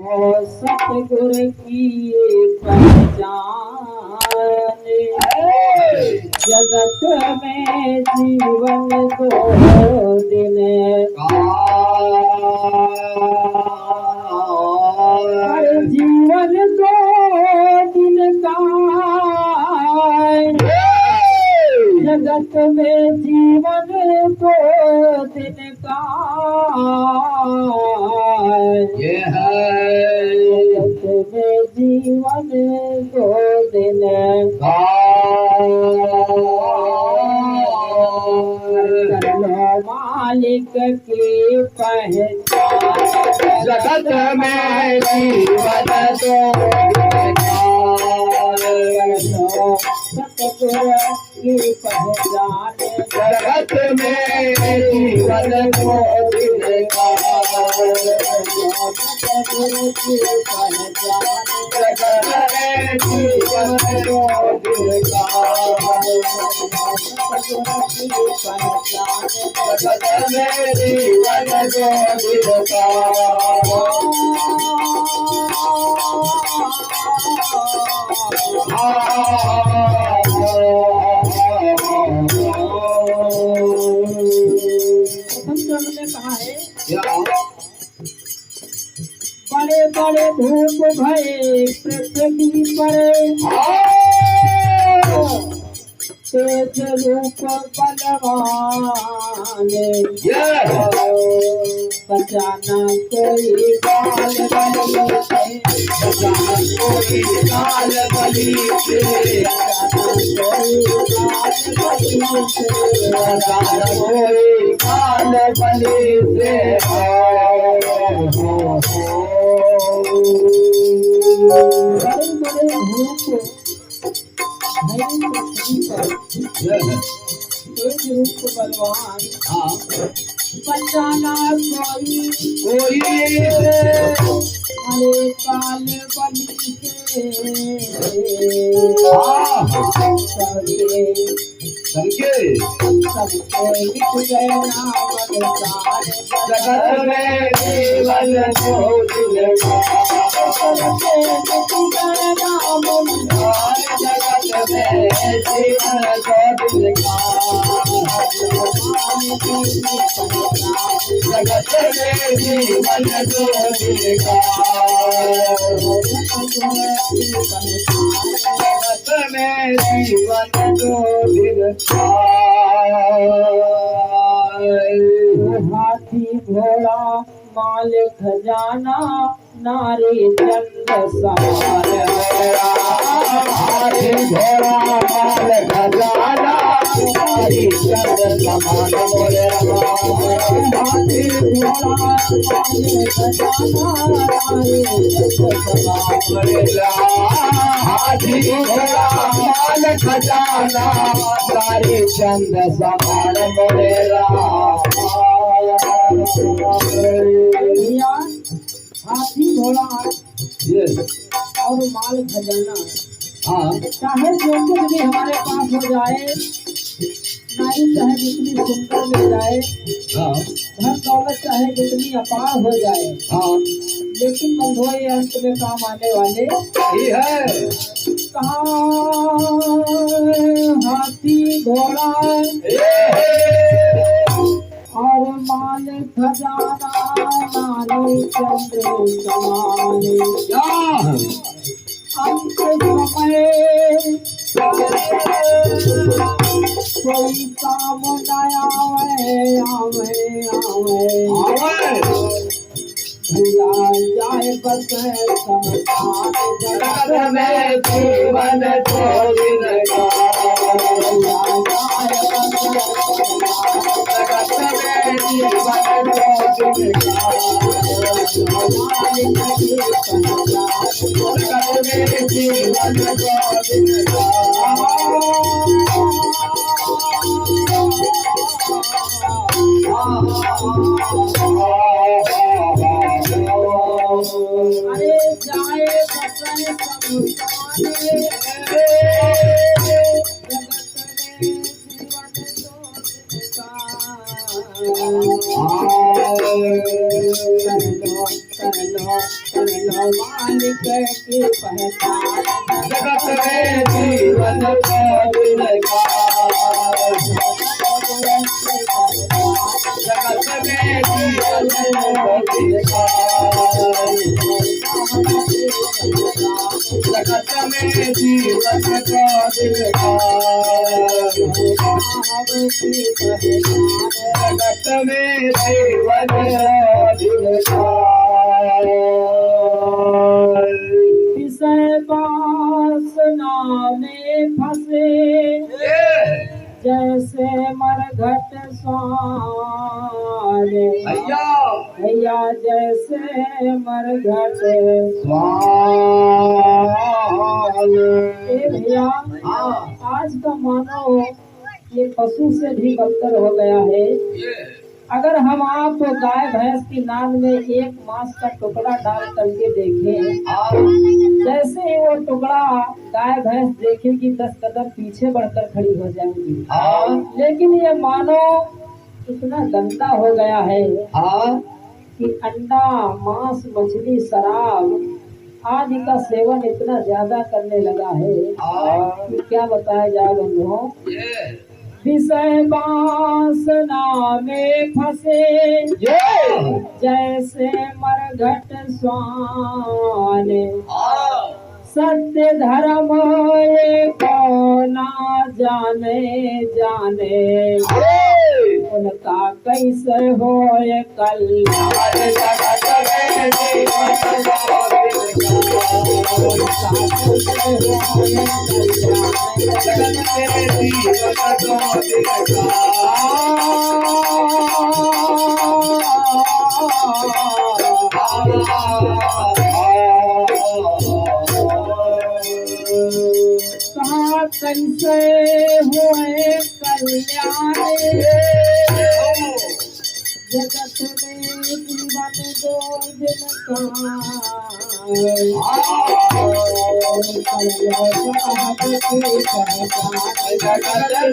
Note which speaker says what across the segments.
Speaker 1: और सतगुर की ये पहचान, जगत में जीवन दो दिन हर जीवन दो दिन का, जगत में जीवन दो दिन का
Speaker 2: ये है,
Speaker 1: जगत में जीवन दो दिन का। कर लो मालिक की पहचान,
Speaker 2: जगत में जीवन दो दिन का।
Speaker 1: सतगुर की पहचान,
Speaker 2: जगत में जीवन दो दिन का।
Speaker 1: सतगुर की पहचान,
Speaker 2: जगत में जीवन दो दिन का।
Speaker 1: सतगुर की पहचान,
Speaker 2: जगत में जीवन दो दिन का।
Speaker 1: ने कहा है बड़े बड़े धूप भये पृथ्वी पर, तेज रूप बलवान, बचाना कोई काल बली से,
Speaker 2: बचाना कोई काल बली से,
Speaker 1: बचाना कोई काल बली से,
Speaker 2: बचाना कोई काल बली से।
Speaker 1: बड़े बड़े धूप तेज रूप बलवान, बचाना कोई अरे काल बली से,
Speaker 2: सबके
Speaker 1: सबके मिट गए नाम अनुसार,
Speaker 2: जगत में जीवन दो दिन का।
Speaker 1: सबके मिट गए नाम अनुसार,
Speaker 2: जगत में जीवन दो दिन का। जगत में जीवन दो दिन का। जगत में जीवन दो दिन का।
Speaker 1: हाथी घोड़ा माल खजाना, नारी चंद सवार
Speaker 2: हाथी घोड़ा माल खजाना, नारी चंद समान मोरे
Speaker 1: हाथी घोड़ा माल खजाना, नारी चंद सवार
Speaker 2: हाथी घोड़ा माल खजाना, नारी चंद समान मोरे
Speaker 1: हाथी घोड़ा और माल खजाना, चाहे जो कुछ भी हमारे पास हो जाए, नारी चाहे जितनी सुंदर मिल जाए, धन दौलत चाहे जितनी अपार हो जाए, लेकिन बंधुओं ये अंत में काम आने वाले
Speaker 2: सही है।
Speaker 1: कहाँ हाथी घोड़ा और माल खजाना, नारी चंद्र समान, अंत समय कोई काम न आवे आवे आवे, भुला जाए बस संसार,
Speaker 2: जगत में जीवन दो दिन का।
Speaker 1: भुला जाए बस
Speaker 2: जगत में जीवन दो दिन का। जगत में जीवन दो दिन का।
Speaker 1: अरे जाए बसे समुदाय, जगत में जीवन दो दिन का। मालिक की पहचान
Speaker 2: जगत में जीवन को दिलकार जगत में जीवन को दिलकार जगत में जीवन को दिलकार जगत में जीवन को दिलकार
Speaker 1: विषय वासना में फंसे जैसे मरघट स्वान भैया जैसे मरघट भैया आज का मानो ये पशु से भी बदतर हो गया है। अगर हम आप गाय भैंस की नाद में एक मांस का टुकड़ा डाल करके देखें, जैसे ही वो टुकड़ा गाय भैंस देखेगी 10 कदम पीछे बढ़कर खड़ी हो जाएंगी। लेकिन ये मानो इतना गंदा हो गया है कि अंडा मांस मछली शराब आदि का सेवन इतना ज्यादा करने लगा है कि क्या बताया जाए बंधुओं। विषय वासना में फंसे जैसे मरघट स्वान सत्य धर्म ये कौना जाने जाने उनका कैसे हो ये कल्याण कैसे हुए कल्याण जगत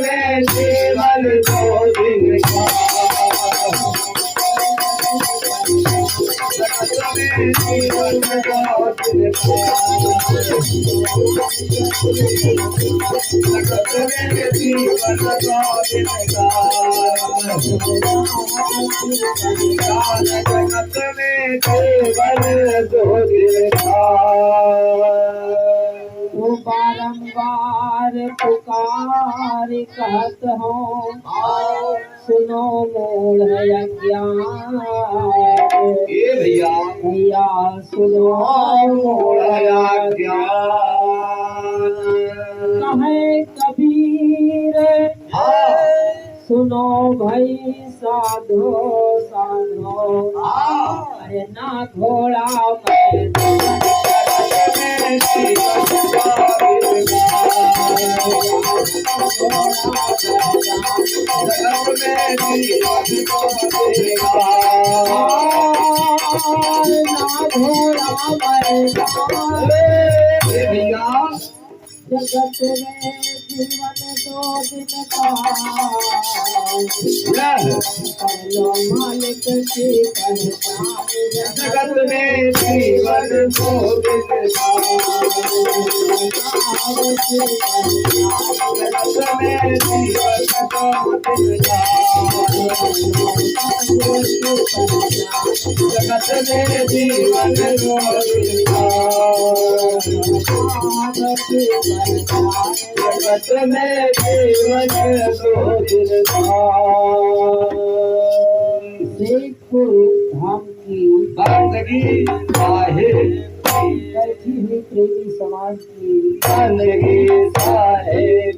Speaker 1: में जीवन 2 दिन
Speaker 2: जगत में जीवन 2 दिन
Speaker 1: वो बारंबार पुकार कहत हो सुनो मूढ़ अज्ञान भैया सुनो मूढ़ अज्ञान कहे कबीर सुनो भाई साधो साधो अरे ना घोड़ा जगत में जीवन 2 दिन मालिक की पहचान
Speaker 2: जगत में जीवन 2 दिन जगत में जीवन 2 दिन जगत में जीवन 2 दिन जगत में जीवन 2 दिन
Speaker 1: देखो धाम की
Speaker 2: बंदगी साहिब
Speaker 1: बैठी हुई प्रेमी समाज की
Speaker 2: बंदगी साहिब